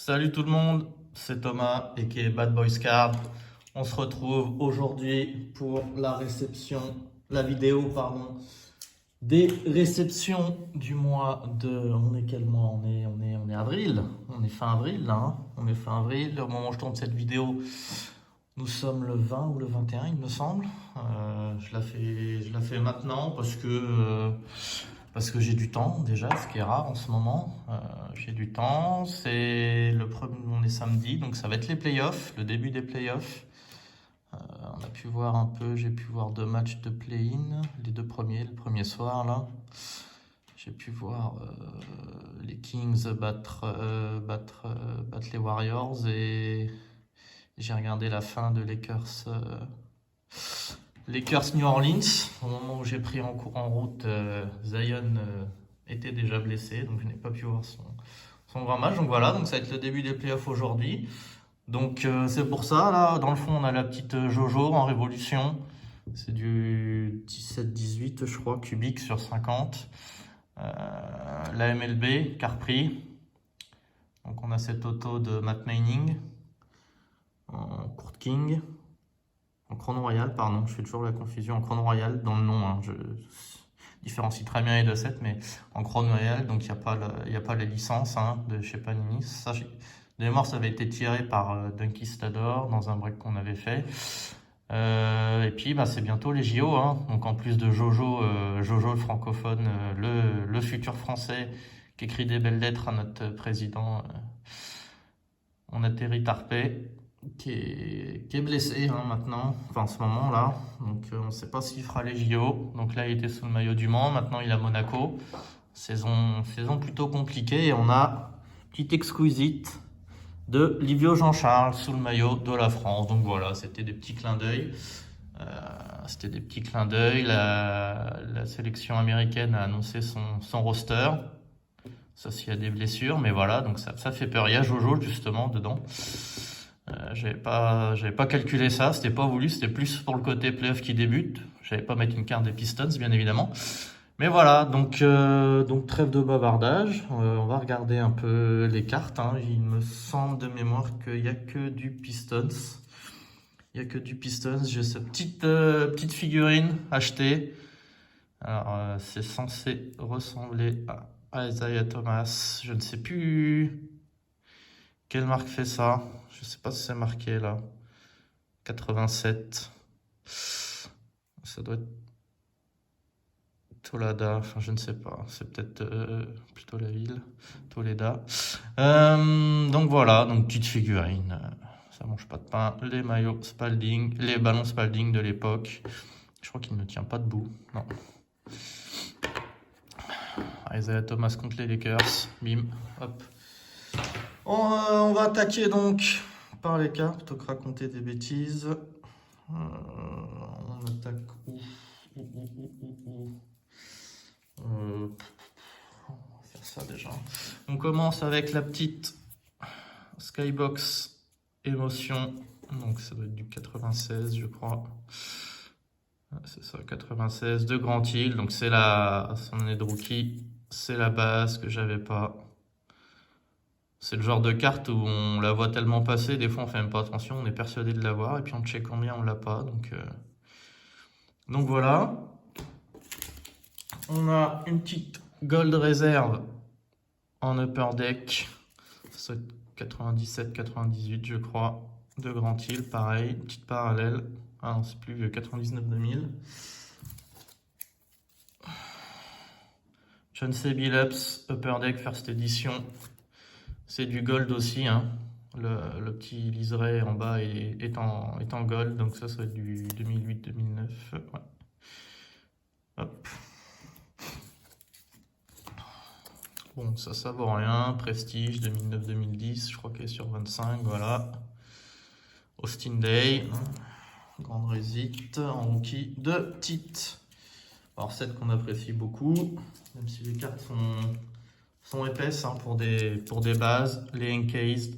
Salut tout le monde, c'est Thomas et qui est Bad Boys Card. On se retrouve aujourd'hui pour la vidéo, pardon, des réceptions du mois de. On est quel mois? On est avril. On est fin avril là, hein. On est fin avril. Au moment où je tourne cette vidéo, nous sommes le 20 ou le 21, il me semble. Je la fais maintenant parce que j'ai du temps déjà, ce qui est rare en ce moment. J'ai du temps. On est samedi, donc ça va être les playoffs, le début des playoffs. On a pu voir un peu, j'ai pu voir 2 matchs de play-in, les deux premiers, le premier soir là. J'ai pu voir les Kings battre les Warriors et j'ai regardé la fin de Lakers New Orleans. Au moment où j'ai pris en route, Zion était déjà blessé, donc je n'ai pas pu voir son grand match. Donc voilà, donc ça va être le début des playoffs aujourd'hui. Donc c'est pour ça, là, dans le fond, on a la petite Jojo en révolution. C'est du 17-18, je crois, cubique sur 50. La MLB, Carprix. Donc on a cette auto de Matt Manning en Court King. En Chrono Royal, pardon, je fais toujours la confusion. En Chrono Royal, dans le nom, hein, je différencie très bien les deux sets, mais en Chrono Royal, donc il n'y a pas les licences hein, de chez Panini. De mémoire, ça avait été tiré par Dunky Stador dans un break qu'on avait fait. Et puis, c'est bientôt les JO. Hein. Donc, en plus de Jojo, Jojo le francophone, le futur français qui écrit des belles lettres à notre président, on a Terry Tarpey qui est blessé hein, maintenant, enfin en ce moment là. Donc, on ne sait pas s'il fera les JO. Donc là, il était sous le maillot du Mans. Maintenant, il est à Monaco. Saison plutôt compliquée. Et on a petite exquisite de Livio Jean-Charles sous le maillot de la France. Donc voilà, c'était des petits clins d'œil. La sélection américaine a annoncé son roster. Ça, s'il y a des blessures, mais voilà, donc ça fait peur. Il y a Jojo justement dedans. J'avais pas calculé ça, c'était pas voulu, c'était plus pour le côté playoff qui débute. J'avais pas mettre une carte des Pistons, bien évidemment. Mais voilà, donc trêve de bavardage. On va regarder un peu les cartes. Hein. Il me semble de mémoire qu'il n'y a que du Pistons. Il n'y a que du Pistons. J'ai cette petite figurine achetée. Alors, c'est censé ressembler à Isaiah Thomas. Je ne sais plus quelle marque fait ça. Je ne sais pas si c'est marqué là. 87. Ça doit être Tolada, enfin je ne sais pas, c'est peut-être plutôt la ville, Toleda. Donc voilà, donc petite figurine, ça mange pas de pain. Les maillots Spalding, les ballons Spalding de l'époque. Je crois qu'il ne tient pas debout, non. Isaiah Thomas contre les Lakers, bim, hop. On va attaquer donc par les cartes, plutôt que raconter des bêtises. On attaque où? On va faire ça déjà. On commence avec la petite Skybox Émotion. Donc ça doit être du 96, je crois. C'est ça, 96 de Grand Hill. Donc c'est son année de rookie. C'est la base que j'avais pas. C'est le genre de carte où on la voit tellement passer, des fois on fait même pas attention, on est persuadé de l'avoir, et puis on check combien on l'a pas. Donc voilà. On a une petite Gold Réserve en upper deck. Ça doit être 97-98 je crois. De Grand Hill, pareil, une petite parallèle. Ah non, c'est plus 99-2000. Chauncey Billups, upper deck, first edition. C'est du gold aussi, hein. Le petit liseré en bas est en gold, donc ça va être du 2008-2009. Ouais. Hop. Bon, ça vaut rien. Prestige 2009-2010, je crois qu'elle est sur 25, voilà. Austin Day, grande résite en rookie de Tite. Alors, celle qu'on apprécie beaucoup, même si les cartes sont épaisses hein, pour des bases. Les Encased,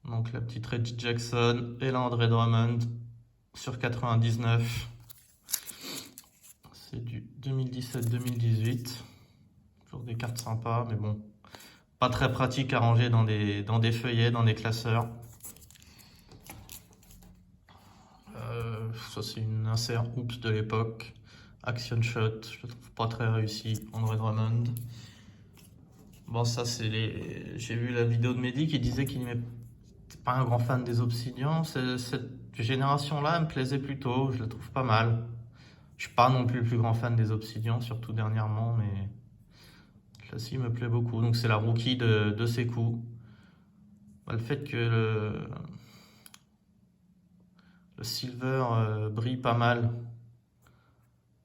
donc la petite Reggie Jackson et la Andre Drummond sur 99. C'est du 2017-2018. Toujours des cartes sympas, mais bon, Pas très pratique à ranger dans des feuillets, dans des classeurs. Ça c'est une insert Oops de l'époque. Action Shot, je le trouve pas très réussi. Andre Drummond. Bon, ça c'est les. J'ai vu la vidéo de Mehdi qui disait qu'il n'était pas un grand fan des Obsidian. Cette génération-là me plaisait plutôt, je la trouve pas mal. Je suis pas non plus le plus grand fan des Obsidian, surtout dernièrement, mais celle-ci me plaît beaucoup. Donc c'est la rookie de Sekou. Le fait que le silver brille pas mal,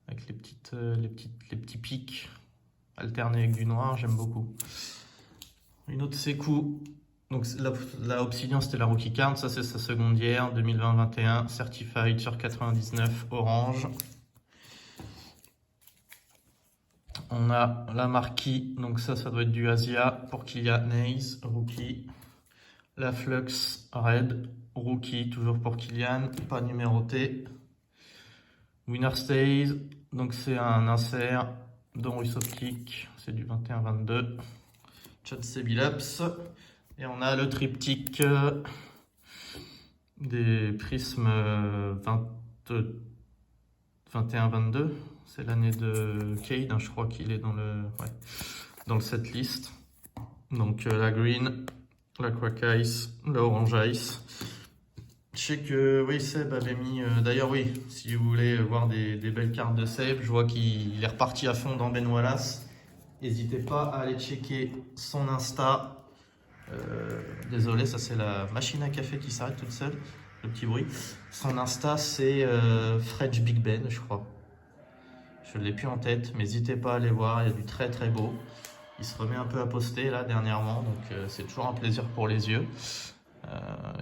avec les petits pics alternés avec du noir, j'aime beaucoup. Une autre Sekou. Donc la Obsidian c'était la rookie card, ça c'est sa secondière 2020-21, certified sur 99 orange. On a la Marquis, donc ça doit être du Asia pour Kylian Hayes, rookie. La Flux Red, rookie, toujours pour Kylian, pas numéroté. Winner Stays, donc c'est un insert Donruss Optique, c'est du 21-22. Chauncey Billups. Et on a le triptyque des prismes 21-22. C'est l'année de Cade, je crois qu'il est dans le setlist. Donc la green, la crack ice, la orange ice. Je sais que oui, Seb avait mis. D'ailleurs, oui, si vous voulez voir des belles cartes de Seb, je vois qu'il est reparti à fond dans Ben Wallace. N'hésitez pas à aller checker son Insta. Désolé, ça c'est la machine à café qui s'arrête toute seule, le petit bruit. Son Insta c'est French Big Ben, je crois. Je ne l'ai plus en tête, mais n'hésitez pas à aller voir, il y a du très très beau. Il se remet un peu à poster là dernièrement, donc c'est toujours un plaisir pour les yeux.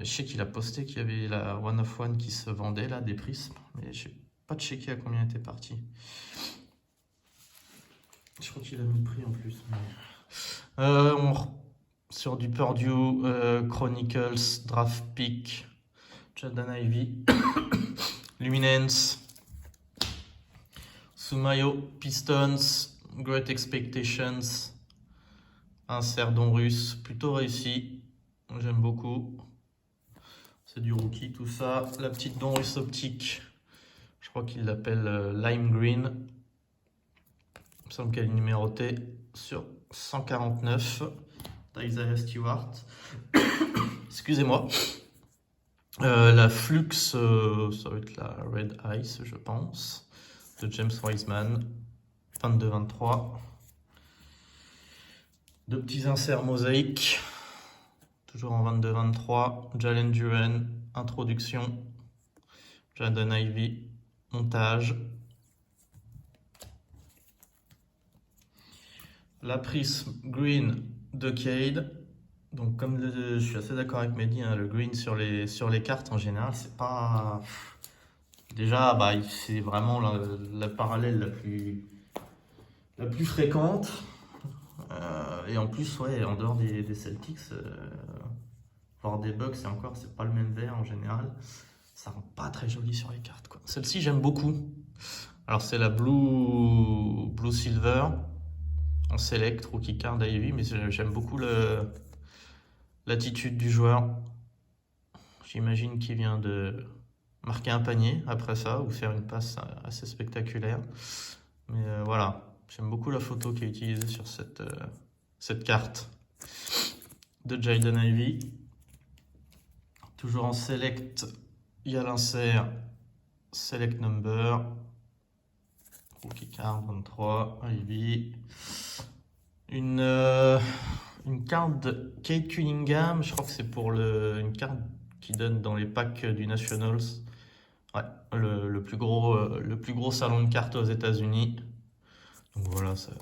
Je sais qu'il a posté qu'il y avait la One of One qui se vendait là, des prismes, mais je n'ai pas checké à combien était parti. Je crois qu'il a mis le prix en plus. Mais... sur du Purdue, Chronicles, Draft Pick, Jaden Ivey, Luminance, Sumayo, Pistons, Great Expectations, insert Donruss, plutôt réussi, j'aime beaucoup. C'est du rookie tout ça. La petite Donruss optique, je crois qu'il l'appelle Lime Green. Il me semble qu'elle est numérotée sur 149. Isaiah Stewart. Excusez-moi. La Flux, ça va être la Red Ice, je pense, de James Wiseman, 22-23. Deux petits inserts mosaïques, toujours en 22-23. Jalen Duren, introduction. Jaden Ivey, montage. La Prism Green de Cade. Donc comme je suis assez d'accord avec Mehdi, hein, le green sur les cartes en général, c'est pas... Déjà, c'est vraiment la parallèle la plus fréquente. Et en plus, ouais, en dehors des Celtics, voire des Bucks, et encore, c'est pas le même vert en général. Ça rend pas très joli sur les cartes, quoi. Celle-ci, j'aime beaucoup. Alors, c'est la Blue Silver en select, rookie card Ivy, mais j'aime beaucoup l'attitude du joueur. J'imagine qu'il vient de marquer un panier après ça ou faire une passe assez spectaculaire. Mais voilà, j'aime beaucoup la photo qui est utilisée sur cette carte de Jaden Ivey. Toujours en select, il y a l'insert select number, rookie card 23, Ivey. Une carte de Kate Cunningham, je crois que c'est pour une carte qui donne dans les packs du Nationals. Ouais, le plus gros salon de cartes aux États-Unis. Donc voilà, ça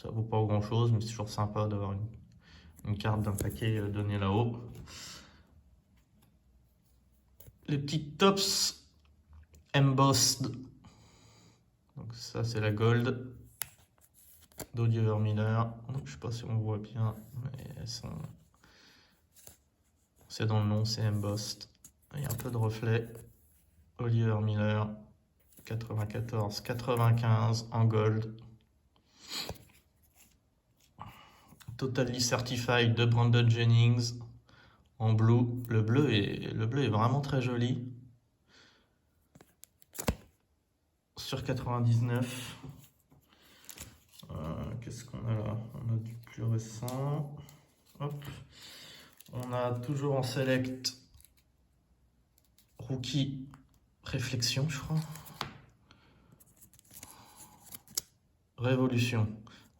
vaut pas grand chose, mais c'est toujours sympa d'avoir une carte d'un paquet donné là-haut. Les petites tops embossed. Donc ça c'est la gold d'Oliver Miller. Donc, je sais pas si on voit bien, mais elles sont... C'est dans le nom, c'est embossed. Il y a un peu de reflet. Oliver Miller, 94-95 en gold. Totally Certified de Brandon Jennings en blue. Le bleu est vraiment très joli. Sur 99. Qu'est-ce qu'on a là? On a du plus récent. Hop. On a toujours en select Rookie Réflexion, je crois. Révolution.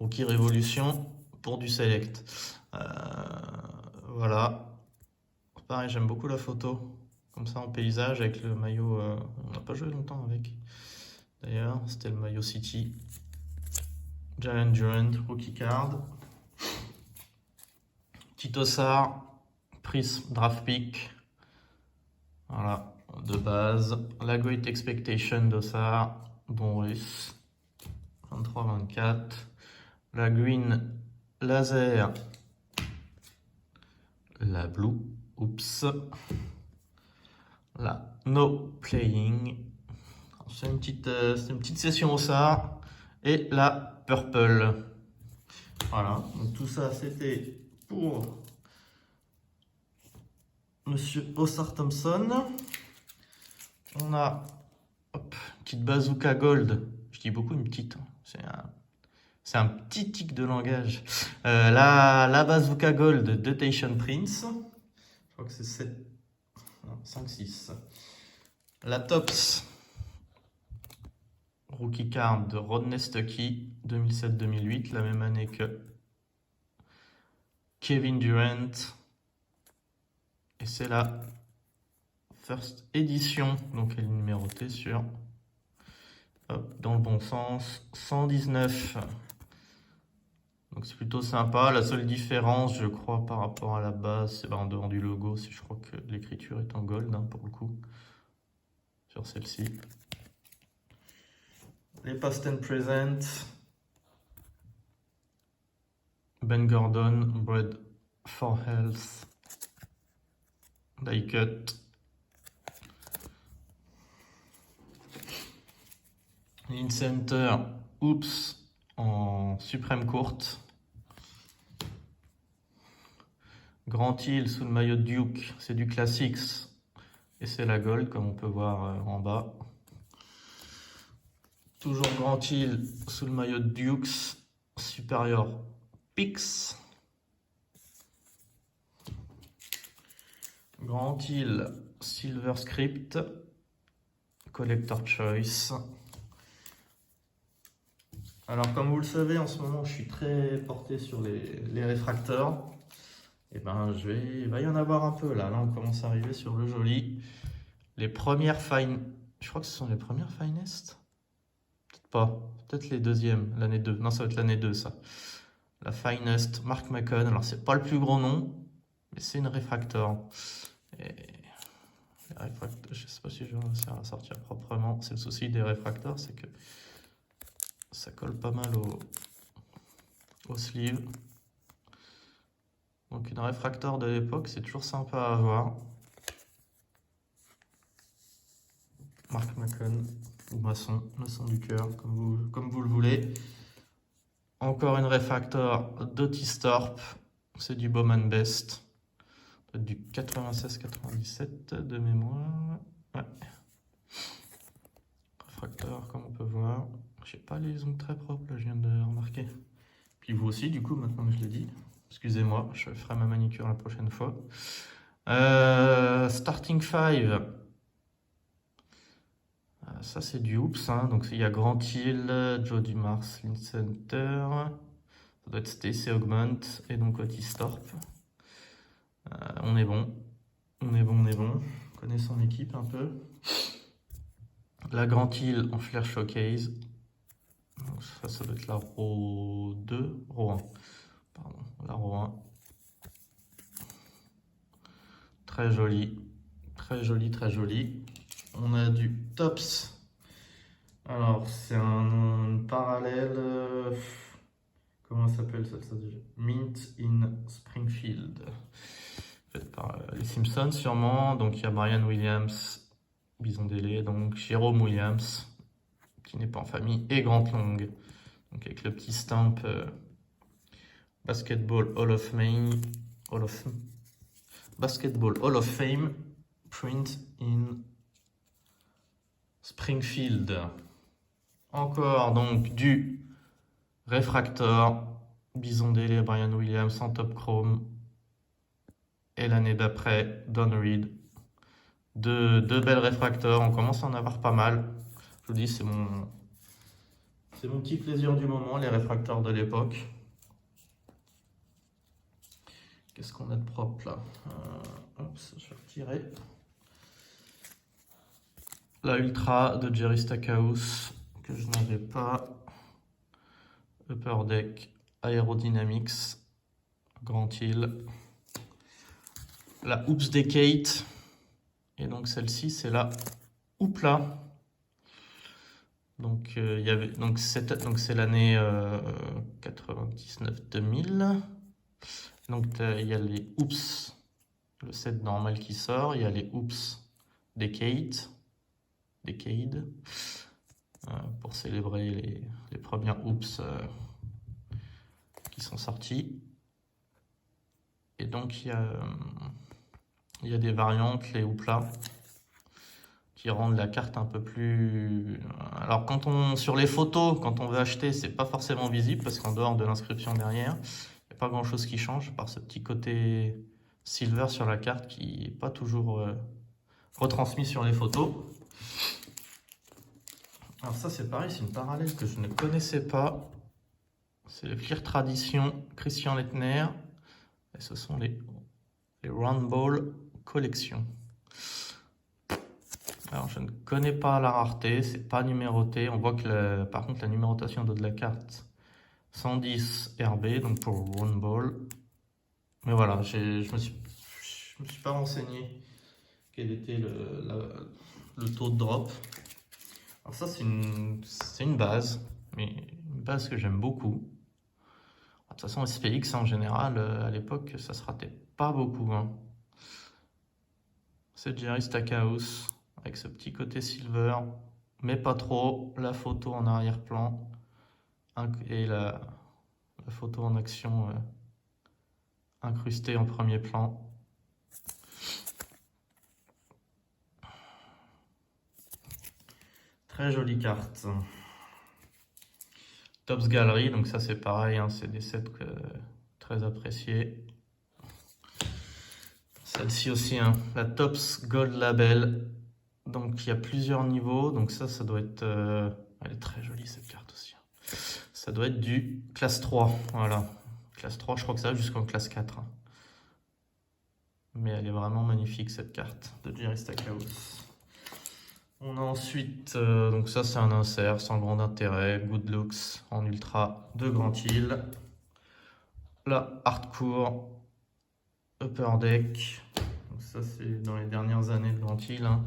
Rookie Révolution pour du select. Voilà. Pareil, j'aime beaucoup la photo. Comme ça en paysage avec le maillot. On n'a pas joué longtemps avec. D'ailleurs, c'était le maillot City. Jalen Durant, rookie card. Tito Sarr, Prism Draft Pick. Voilà, de base. La Great Expectation d'Ossard, bon russe. 23-24. La Green Laser. La Blue. Oups. La No Playing. C'est une petite session Ossard. Et la Purple. Voilà, donc tout ça c'était pour Monsieur Ossard Thompson. On a hop, une petite Bazooka Gold. Je dis beaucoup une petite. C'est un petit tic de langage. La Bazooka Gold de Tayshaun Prince. Je crois que c'est 7. Non, 5, 6. La Tops. Rookie card de Rodney Stuckey. 2007-2008. La même année que Kevin Durant. Et c'est la first edition, donc elle est numérotée sur, hop, dans le bon sens, 119. Donc c'est plutôt sympa. La seule différence, je crois, par rapport à la base, c'est en dehors du logo, je crois que l'écriture est en gold, hein, pour le coup, sur celle-ci. Les past and present. Ben Gordon, Bread for Health. Die cut. In center, oups, en suprême courte. Grand Hill sous le maillot de Duke, c'est du Classics. Et c'est la gold, comme on peut voir en bas. Toujours Grand Hill sous le maillot de Dukes, supérieur Pix. Grand Hill Silver Script, Collector Choice. Alors comme vous le savez, en ce moment je suis très porté sur les réfracteurs. Et ben il va y en avoir un peu là. Là on commence à arriver sur le joli. Les premières fine. Je crois que ce sont les premières finest. Peut-être pas. Peut-être les deuxièmes, l'année 2. Non, ça va être l'année 2 ça. La finest, Mark McCon. Alors c'est pas le plus gros nom, mais c'est une réfractor. Et je sais pas si je vais réussir à la sortir proprement. C'est le souci des réfracteurs, c'est que ça colle pas mal au sleeve. Donc une réfracteur de l'époque, c'est toujours sympa à avoir. Mark McCon ou Maçon, le son du cœur, comme vous le voulez. Encore une réfracteur d'Otis Thorpe, c'est du Bowman Best. Du 96-97 de mémoire. Ouais. Réfracteur, comme on peut voir. J'ai pas les ongles très propres, là, je viens de remarquer. Puis vous aussi, du coup, maintenant que je l'ai dit. Excusez-moi, je ferai ma manicure la prochaine fois. Starting 5. Ça, c'est du Hoops. Hein. Donc, il y a Grant Hill, Joe Dumars, Lynn Center. Ça doit être Stacey Augment et donc Otis Thorpe. On est bon. On est bon. On connaît son équipe un peu. La Grant Hill en Flair Showcase. Donc ça doit être la row 2, row 1. Pardon, la row 1. Très joli. Très joli. On a du Tops. Alors, c'est un parallèle. Comment ça s'appelle ça déjà? Mint in Springfield. Fait par les Simpsons, sûrement. Donc, il y a Brian Williams, Bison Délé, donc Jérôme Williams, qui n'est pas en famille, et Grant Long. Donc, avec le petit stamp Basketball Hall of Fame, Basketball Hall of Fame, print in Springfield. Encore donc du Refractor, Bison Dele, Brian Williams en top chrome. Et l'année d'après, Don Reed. Deux belles Refractors, on commence à en avoir pas mal. Je vous dis, c'est mon petit plaisir du moment, les Refractors de l'époque. Qu'est-ce qu'on a de propre là? Hop, je vais retirer. La Ultra de Jerry Stackhouse, que je n'avais pas. Upper Deck Aerodynamics, Grand Hill. La Hoops Decade. Et donc celle-ci, c'est la Hoopla. Donc c'est l'année 99-2000. Donc il y a les Hoops, le set normal qui sort. Il y a les Hoops Decade. Pour célébrer les premières Hoops qui sont sorties. Et donc il y a des variantes, les Hoopla, qui rendent la carte un peu plus... Alors sur les photos, quand on veut acheter, c'est pas forcément visible parce qu'en dehors de l'inscription derrière, il n'y a pas grand chose qui change par ce petit côté silver sur la carte qui n'est pas toujours retransmis sur les photos. Alors ça c'est pareil, c'est une parallèle que je ne connaissais pas. C'est les Fleer Tradition Christian Laettner. Et ce sont les Round Ball Collection. Alors je ne connais pas la rareté, c'est pas numéroté. On voit que par contre la numérotation de la carte 110 RB, donc pour Round Ball. Mais voilà, je me suis pas renseigné quel était le taux de drop. Alors ça c'est une base, mais une base que j'aime beaucoup. De toute façon SPX en général, à l'époque, ça se ratait pas beaucoup. Hein. C'est Jerry Stackhouse avec ce petit côté silver, mais pas trop. La photo en arrière-plan et la photo en action incrustée en premier plan. Très jolie carte. Topps Gallery, donc ça c'est pareil, hein, c'est des sets très appréciés. Celle-ci aussi, hein, la Topps Gold Label. Donc il y a plusieurs niveaux, donc ça doit être... elle est très jolie cette carte aussi. Hein. Ça doit être du classe 3, voilà. Classe 3, je crois que ça va jusqu'en classe 4. Hein. Mais elle est vraiment magnifique cette carte de Jerry Stackhouse. On a ensuite, donc ça c'est un insert sans grand intérêt, Good Looks en ultra de Grand Hill. La Hardcore Upper Deck, donc ça c'est dans les dernières années de Grand Hill, hein.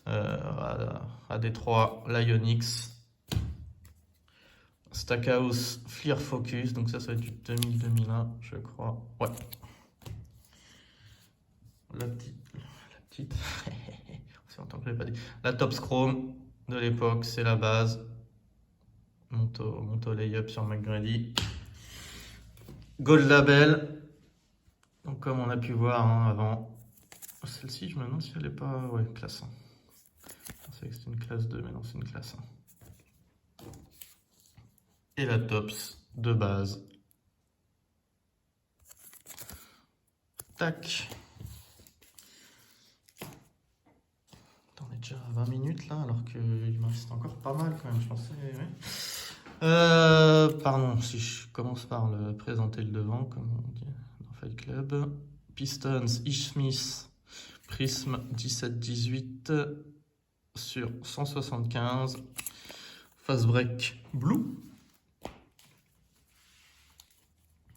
À Détroit, Lionix. Stackhouse Fleer Focus, donc ça va être du 2000-2001 je crois, ouais. La petite. En tant que je l'ai pas dit. La Topps Chrome de l'époque, c'est la base. Monte au lay-up sur McGrady. Gold Label. Donc comme on a pu voir hein, avant. Celle-ci, je me demande si elle n'est pas... Ouais, classe 1. Je pensais que c'était une classe 2, mais non, c'est une classe 1. Et la Topps de base. Tac. On est déjà à 20 minutes là, alors qu'il me reste encore pas mal quand même, je pensais. Ouais. Pardon, si je commence par présenter le devant, comme on dit dans Fight Club. Pistons, Ish Smith, Prism 17-18 sur 175. Fast Break Blue.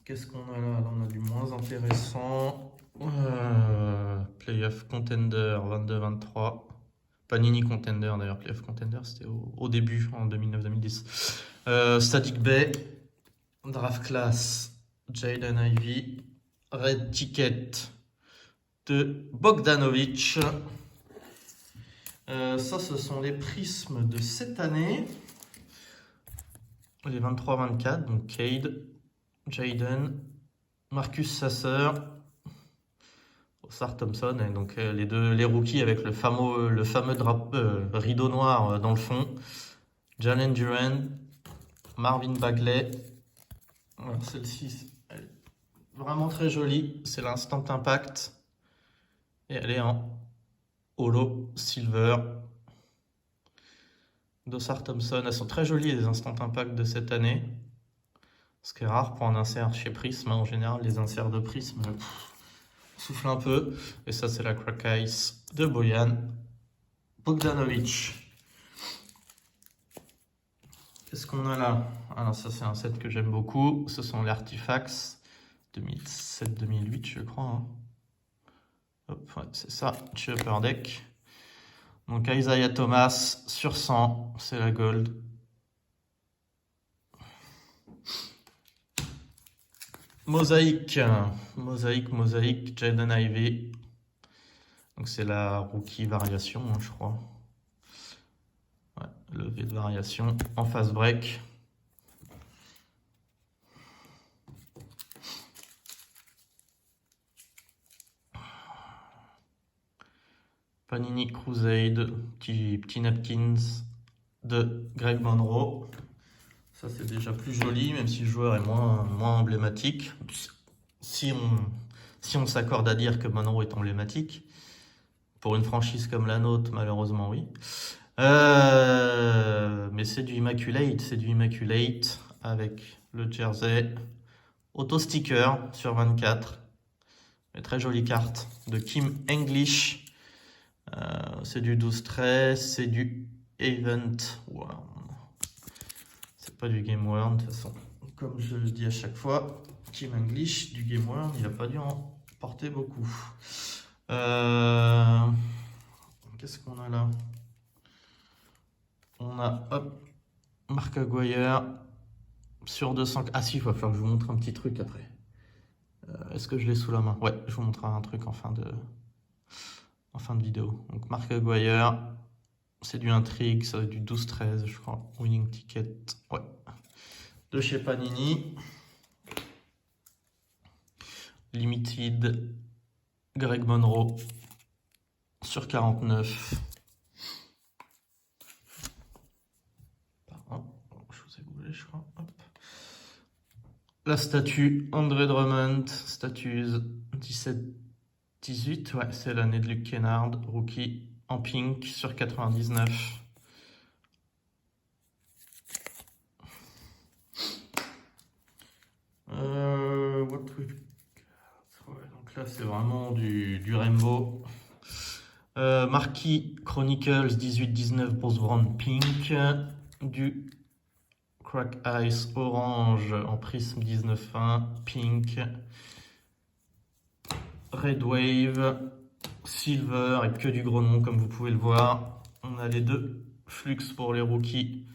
Qu'est-ce qu'on a là? Là, on a du moins intéressant. Playoff Contender 22-23. Panini Contender d'ailleurs, Playoff Contender c'était au début en 2009-2010. Static Bay, Draft Class, Jaden Ivey, Red Ticket de Bogdanovic. Ça ce sont les prismes de cette année. Les 23-24, donc Cade, Jaden, Marcus Sasser, Osar Thompson, et donc les rookies avec le fameux rideau noir dans le fond. Jalen Duren, Marvin Bagley. Alors celle-ci, elle est vraiment très jolie. C'est l'Instant Impact. Et elle est en holo silver. D'Osar Thompson. Elles sont très jolies les Instant Impact de cette année. Ce qui est rare pour un insert chez Prism. En général, les inserts de Prism soufflent un peu. Et ça, c'est la Crack Ice de Bojan Bogdanovic. Qu'est-ce qu'on a là? Alors ça, c'est un set que j'aime beaucoup. Ce sont les Artifacts 2007-2008, je crois. Hein. Hop, ouais, c'est ça, Upper Deck. Donc Isaiah Thomas sur 100, c'est la gold. Mosaïque, Jaden Ivey. Donc c'est la rookie variation, hein, je crois. Ouais, levée de variation en phase break. Panini Crusade, petit napkins de Greg Monroe. Ça c'est déjà plus joli, même si le joueur est moins emblématique. Si on s'accorde à dire que Monroe est emblématique, pour une franchise comme la nôtre, malheureusement oui. Mais c'est du Immaculate avec le jersey. Auto sticker sur 24. Une très jolie carte de Kim English. C'est du 12-13, c'est du Event Worn. C'est pas du Game Worn de toute façon. Comme je le dis à chaque fois, Kim English, du Game Worn, il n'a pas dû en porter beaucoup. Qu'est-ce qu'on a là? On a Marc Aguirre sur 200. Ah si, il va falloir que je vous montre un petit truc après. Est-ce que je l'ai sous la main? Ouais, je vous montrerai un truc en fin de vidéo. Donc Marc Aguirre, c'est du Intrigue, ça va être du 12-13, je crois. Winning Ticket, ouais. De chez Panini. Limited, Greg Monroe sur 49. Pardon, je vous ai bougé, je crois. Hop. La statue André Drummond, statues 17-18, ouais, c'est l'année de Luke Kennard, rookie en pink sur 99. Donc là, c'est vraiment du Rainbow. Marquis Chronicles 18-19 Bruce Brown pink. Du Crack Ice orange en prisme 19-1 pink. Red Wave silver et que du gros nom comme vous pouvez le voir. On a les deux flux pour les rookies.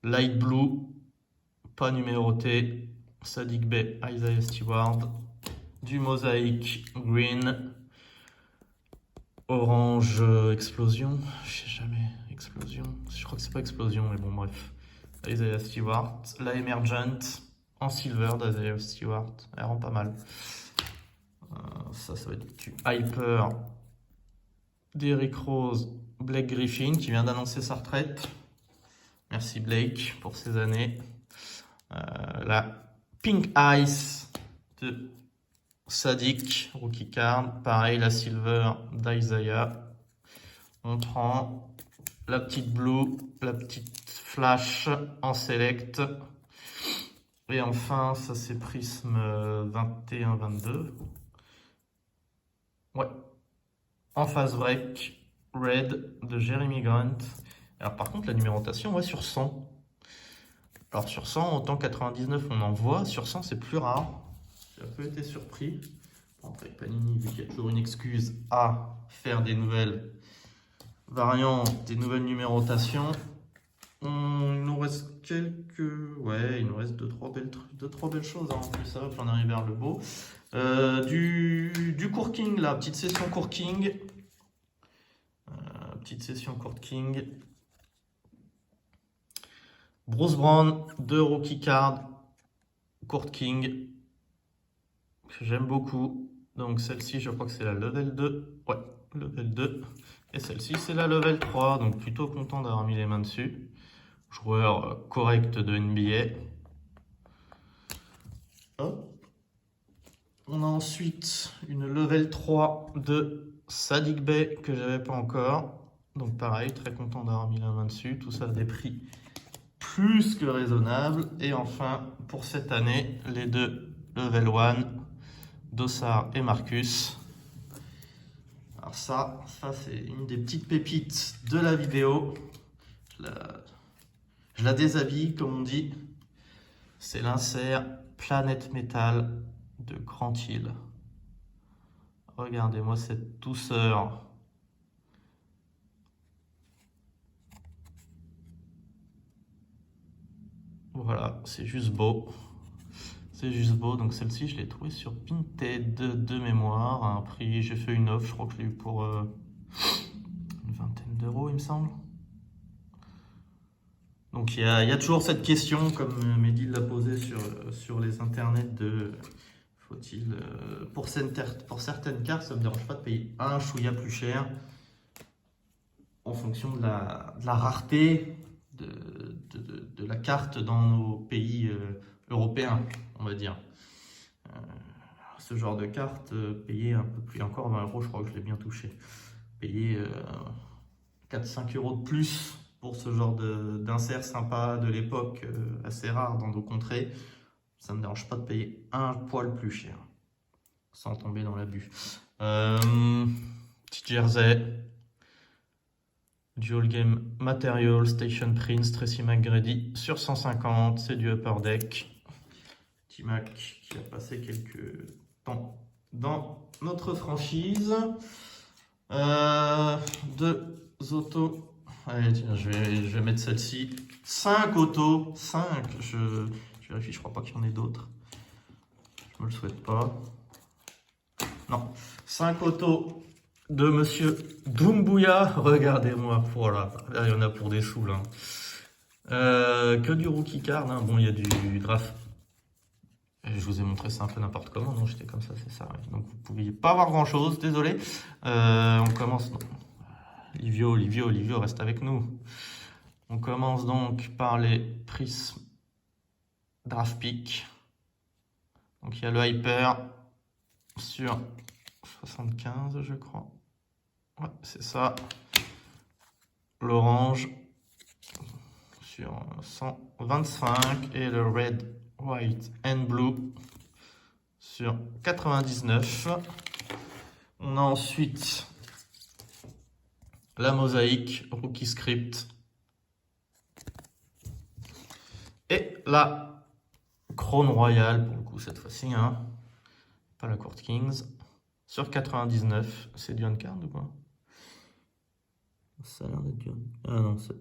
Light blue, pas numéroté. Sadiq Bey, Isaiah Stewart. Du mosaïque green. Orange explosion. Je sais jamais. Explosion. Je crois que c'est pas explosion, mais bon, bref. Isaiah Stewart. La Emergent en silver d'Isaiah Stewart. Elle rend pas mal. Ça va être du Hyper d'Eric Rose, Blake Griffin qui vient d'annoncer sa retraite. Merci Blake pour ces années. La Pink Ice de Sadiq, rookie card. Pareil, la Silver d'Isaiah. On prend la petite Blue, la petite Flash en Select. Et enfin, ça c'est Prism 21-22. Ouais. En phase break, Red de Jeremy Grant. Alors par contre, la numérotation, ouais, sur 100. Alors sur 100, autant 99 on en voit, sur 100 c'est plus rare. J'ai un peu été surpris. Bon, après Panini, vu qu'il y a toujours une excuse à faire des nouvelles variantes, des nouvelles numérotations, il nous reste quelques... Ouais, il nous reste 2-3 belles choses hein, en plus, ça va, puis on arrive vers le beau. Du Corking là, petite session Corking. Petite session Court King. Bruce Brown, 2 rookie cards. Court King. que j'aime beaucoup. Donc celle-ci, je crois que c'est la level 2. Ouais, level 2. Et celle-ci, c'est la level 3. Donc plutôt content d'avoir mis les mains dessus. Joueur correct de NBA. Hop. On a ensuite une level 3 de Saddiq Bey que j'avais pas encore. Donc pareil, très content d'avoir mis la main dessus. Tout ça à des prix plus que raisonnables. Et enfin, pour cette année, les deux level 1, Dossard et Marcus. Alors ça c'est une des petites pépites de la vidéo. Je la déshabille, comme on dit. C'est l'insert Planète Métal de Grand Hill. Regardez-moi cette douceur. Voilà, c'est juste beau. C'est juste beau. Donc celle-ci, je l'ai trouvée sur Vinted de mémoire. À un prix, j'ai fait une offre, je crois que je l'ai eu pour une vingtaine d'euros, il me semble. Donc il y a toujours cette question, comme Mehdi l'a posée sur les internets, de faut-il, pour certaines cartes, ça ne me dérange pas de payer un chouïa plus cher en fonction de la rareté de la carte dans nos pays européens, on va dire. Ce genre de carte, payer un peu plus, encore 20 euros, je crois que je l'ai bien touché. Payer 4-5 euros de plus pour ce genre d'insert sympa de l'époque, assez rare dans nos contrées, ça ne me dérange pas de payer un poil plus cher, sans tomber dans l'abus. Petit jersey, Dual Game Material, Station Prince, Tracy McGrady sur 150, c'est du Upper Deck. Petit Mac qui a passé quelques temps dans notre franchise. Deux autos. Allez, tiens, je vais mettre celle-ci. 5 autos. 5. Je vérifie, je crois pas qu'il y en ait d'autres. Je me le souhaite pas. Non. 5 autos de Monsieur Doumbouya. Regardez-moi. Voilà. Là, il y en a pour des sous, là. Que du rookie card. Hein. Bon, il y a du draft. Je vous ai montré ça un peu n'importe comment. Non, j'étais comme ça, c'est ça. Ouais. Donc, vous ne pouviez pas voir grand-chose. Désolé. On commence... Non. Livio, reste avec nous. On commence donc par les prismes Draft Pick. Donc il y a le Hyper sur 75, je crois. Ouais, c'est ça. L'orange sur 125 et le Red, White and Blue sur 99. On a ensuite la mosaïque Rookie Script et la Crown Royale, pour le coup cette fois-ci, hein. Pas la Court Kings, sur 99. C'est du on-card ou quoi? Ça a l'air d'être du on-card. Ah non, c'est...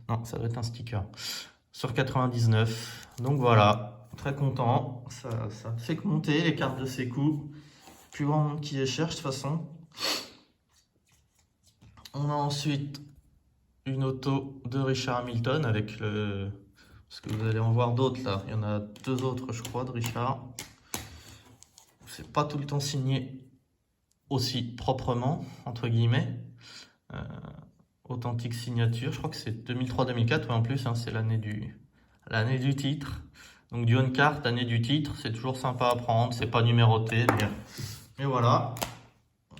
non, ça doit être un sticker. Sur 99. Donc voilà, très content. Ça fait que monter les cartes de ces coups. Plus grand monde qui les cherche de toute façon. On a ensuite une auto de Richard Hamilton avec le... Parce que vous allez en voir d'autres là. Il y en a 2 autres, je crois, de Richard. C'est pas tout le temps signé aussi proprement, entre guillemets. Authentique signature. Je crois que c'est 2003-2004. Ouais, en plus, hein, c'est l'année du titre. Donc du on-card, année du titre. C'est toujours sympa à prendre. C'est pas numéroté. Mais voilà.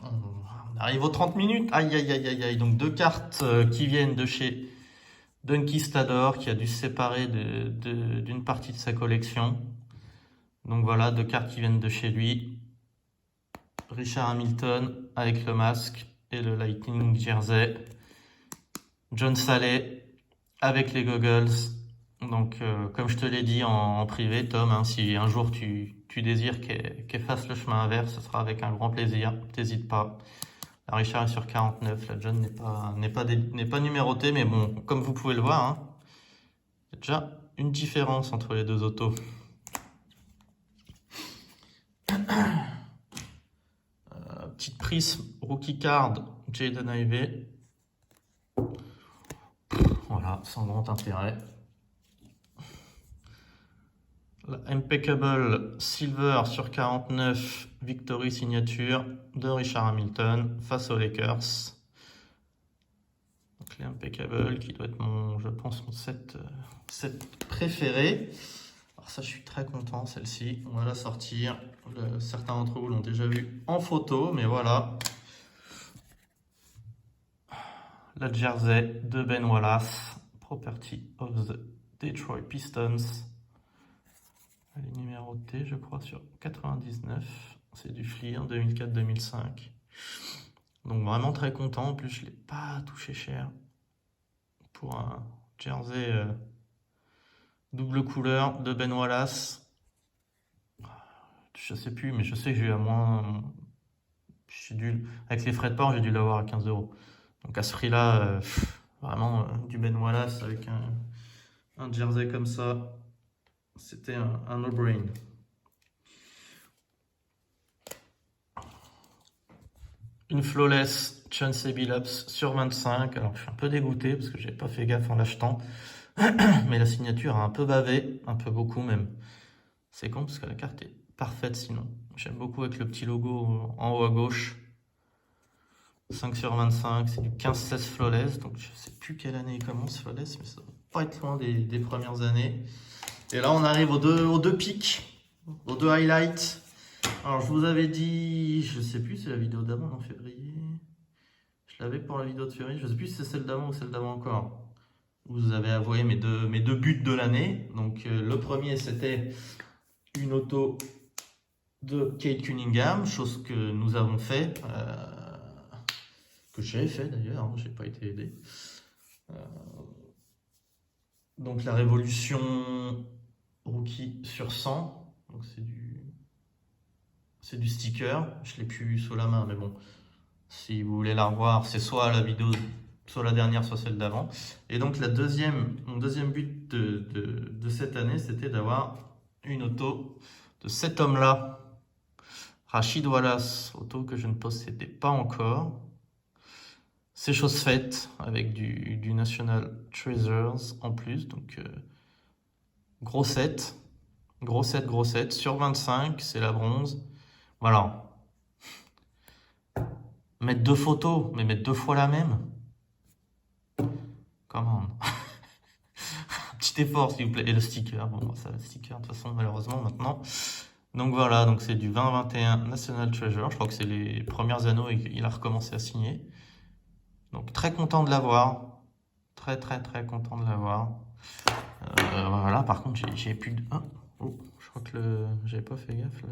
On arrive aux 30 minutes. Aïe, aïe, aïe, aïe, aïe. Donc 2 cartes qui viennent de chez Dunkistador, qui a dû se séparer d'une partie de sa collection. Donc voilà, 2 cartes qui viennent de chez lui. Richard Hamilton avec le masque et le Lightning Jersey. John Saleh avec les goggles. Donc comme je te l'ai dit en privé, Tom, hein, si un jour tu désires qu'elle fasse le chemin inverse, ce sera avec un grand plaisir. T'hésites pas. La Richard est sur 49, la John n'est pas numérotée, mais bon, comme vous pouvez le voir, hein, il y a déjà une différence entre les 2 autos. Petite prisme, rookie card, Jaden Ivey. Voilà, sans grand intérêt. La Impeccable Silver sur 49 Victory signature de Richard Hamilton face aux Lakers. Donc les Impeccable qui doit être je pense, mon set préféré. Alors ça, je suis très content, celle-ci. On va la sortir. Certains d'entre vous l'ont déjà vue en photo, mais voilà. La jersey de Ben Wallace, property of the Detroit Pistons. Elle est numérotée, je crois, sur 99. C'est du Fleer 2004-2005. Donc vraiment très content. En plus, je ne l'ai pas touché cher pour un jersey double couleur de Ben Wallace. Je sais plus, mais je sais que j'ai eu à moins. Avec les frais de port, j'ai dû l'avoir à 15 €. Donc à ce prix-là, vraiment du Ben Wallace avec un jersey comme ça, c'était un no-brain. Une flawless Chauncey Billups sur 25. Alors je suis un peu dégoûté parce que j'ai pas fait gaffe en l'achetant. Mais la signature a un peu bavé, un peu beaucoup même. C'est con parce que la carte est parfaite sinon. J'aime beaucoup avec le petit logo en haut à gauche. 5 sur 25, c'est du 15-16 flawless. Donc je sais plus quelle année il commence flawless, mais ça va pas être loin des premières années. Et là on arrive aux deux pics, aux deux highlights. Alors je vous avais dit, je sais plus, c'est la vidéo d'avant en février. Je l'avais pour la vidéo de février, je sais plus si c'est celle d'avant ou celle d'avant encore. Vous avez avoué mes deux buts de l'année. Donc le premier c'était une auto de Kate Cunningham, chose que nous avons fait, que j'ai fait d'ailleurs, hein, j'ai pas été aidé. Donc la révolution rookie sur 100, donc c'est du sticker, je l'ai plus sous la main, mais bon, si vous voulez la revoir, c'est soit la vidéo, soit la dernière, soit celle d'avant. Et donc mon deuxième but de cette année, c'était d'avoir une auto de cet homme-là, Rashid Wallace, auto que je ne possédais pas encore. C'est chose faite avec du National Treasures en plus, donc gros set, sur 25, c'est la bronze. Voilà. Mettre deux photos, mais mettre deux fois la même. Comment? Petit effort s'il vous plaît. Et le sticker, bon ça le sticker de toute façon malheureusement maintenant. Donc voilà, donc c'est du 2021 National Treasure. Je crois que c'est les premières anneaux et il a recommencé à signer. Donc très content de l'avoir. Très content de l'avoir. Voilà, par contre j'ai plus de... Oh, je crois que j'avais pas fait gaffe.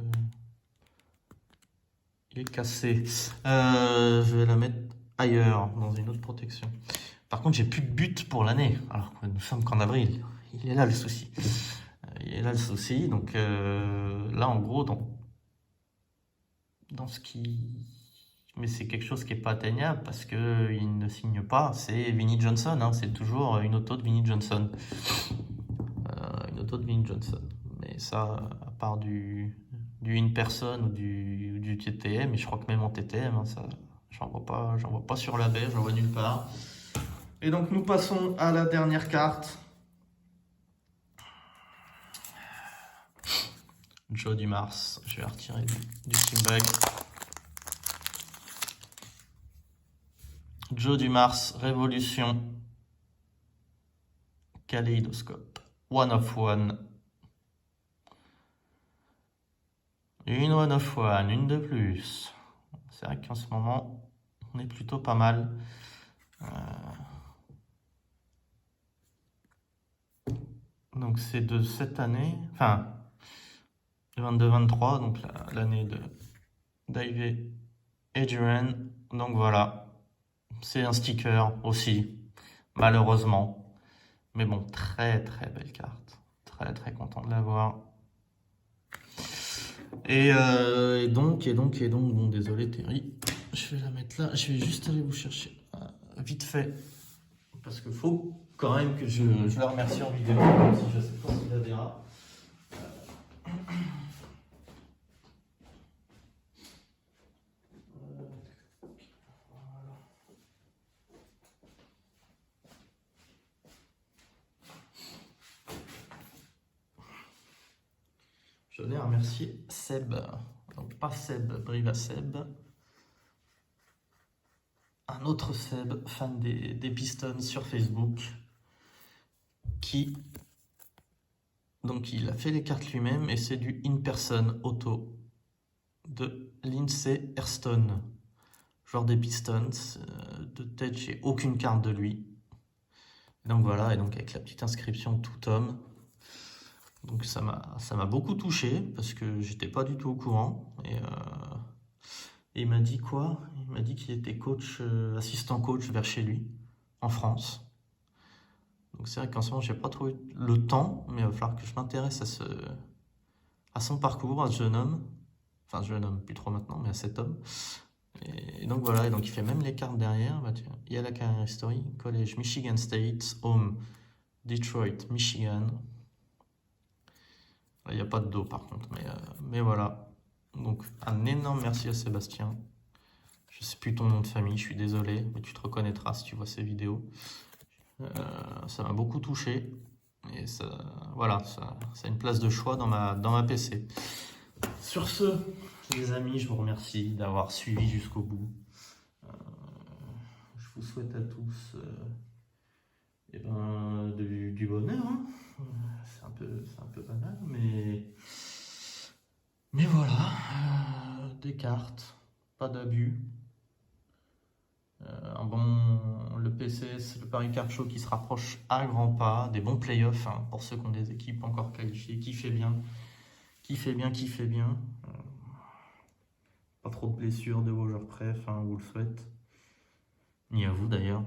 Il est cassé. Je vais la mettre ailleurs, dans une autre protection. Par contre, j'ai plus de but pour l'année. Alors que nous sommes qu'en avril. Il est là le souci. Donc là, en gros, dans ce qui... Mais c'est quelque chose qui n'est pas atteignable parce qu'il ne signe pas. C'est Vinnie Johnson. Hein. C'est toujours une auto de Vinnie Johnson. Mais ça, à part du in-person ou du TTM, et je crois que même en TTM, hein, ça, j'en vois pas sur la baie, j'en vois nulle part. Et donc nous passons à la dernière carte. Joe Dumars, je vais retirer du team bag. Joe Dumars, Révolution, Kaléidoscope, One of One. Une One of One, une de plus. C'est vrai qu'en ce moment, on est plutôt pas mal. Donc c'est de cette année, enfin 22-23, donc l'année d'Ivey et Duran. Donc voilà, c'est un sticker aussi, malheureusement. Mais bon, très belle carte. Très content de l'avoir. Et donc, bon, désolé Terry, je vais la mettre là. Je vais juste aller vous chercher vite fait. Parce qu'il faut quand même que je la remercie en vidéo, même si je ne sais pas s'il la verra. Je tenais à remercier Seb, donc pas Seb, Briva Seb, un autre Seb, fan des Pistons sur Facebook, qui, donc il a fait les cartes lui-même et c'est du in-person auto de Lindsey Airstone, joueur des Pistons. De tête, j'ai aucune carte de lui. Donc voilà, et donc avec la petite inscription tout homme. Donc ça m'a beaucoup touché parce que j'étais pas du tout au courant. Et il m'a dit quoi? Il m'a dit qu'il était coach, assistant coach vers chez lui, en France. Donc c'est vrai qu'en ce moment j'ai pas trop eu le temps, mais il va falloir que je m'intéresse à son parcours, à ce jeune homme. Enfin jeune homme, plus trop maintenant, mais à cet homme. Et donc voilà, et donc il fait même les cartes derrière. Bah, tiens, il y a la carrière history, collège Michigan State, home Detroit, Michigan. Là, il n'y a pas de dos par contre, mais voilà. Donc un énorme merci à Sébastien. Je sais plus ton nom de famille, je suis désolé, mais tu te reconnaîtras si tu vois ces vidéos. Ça m'a beaucoup touché. Et ça, voilà, ça a une place de choix dans ma PC. Sur ce, les amis, je vous remercie d'avoir suivi jusqu'au bout. Je vous souhaite à tous du bonheur. Hein. C'est un peu banal, mais voilà. Des cartes, pas d'abus. Le PCS, le Paris Card Show qui se rapproche à grands pas, des bons playoffs hein, pour ceux qui ont des équipes encore qualifiées, qui fait bien. Pas trop de blessures de vos joueurs préf, on vous le souhaite. Ni à vous d'ailleurs.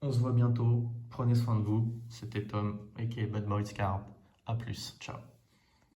On se voit bientôt. Prenez soin de vous. C'était Tom, aka Bad Boys Card. A plus. Ciao.